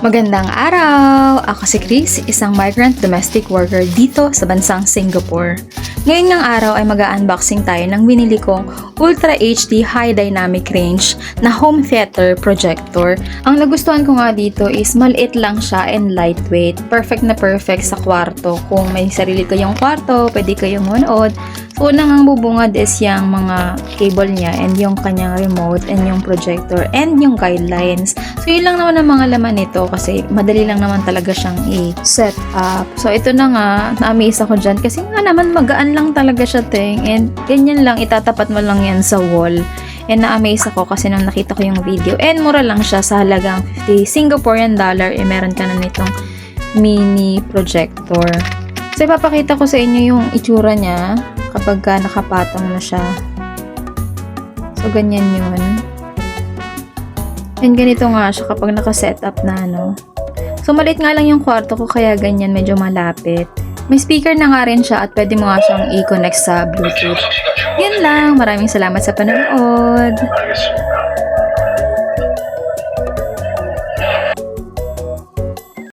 Magandang araw! Ako si Chris, isang migrant domestic worker dito sa bansang Singapore. Ngayon ng araw ay mag-unboxing tayo ng binili kong Ultra HD High Dynamic Range na home theater projector. Ang nagustuhan ko nga dito is maliit lang siya and lightweight. Perfect na perfect sa kwarto. Kung may sarili kayong kwarto, pwede kayong manood. So, unang ang bubungad is yung mga cable niya and yung kanyang remote and yung projector and yung guidelines. So, yun lang naman ang mga laman nito kasi madali lang naman talaga siyang i-set up. So, ito na nga, na-amaze ako dyan kasi nga naman magaan lang talaga siya, ting. And ganyan lang, itatapat mo lang yan sa wall. And na-amaze ako kasi nang nakita ko yung video. And mura lang siya sa halagang 50 Singaporean dollar. Meron ka na nitong mini projector. So, ipapakita ko sa inyo yung itsura niya kapag nakapatong na siya. So, ganyan yun. And ganito nga siya kapag nakaset up na, no? So, maliit nga lang yung kwarto ko, kaya ganyan, medyo malapit. May speaker na nga rin siya at pwede mo nga siyang i-connect sa Bluetooth. Yun lang. Maraming salamat sa panonood.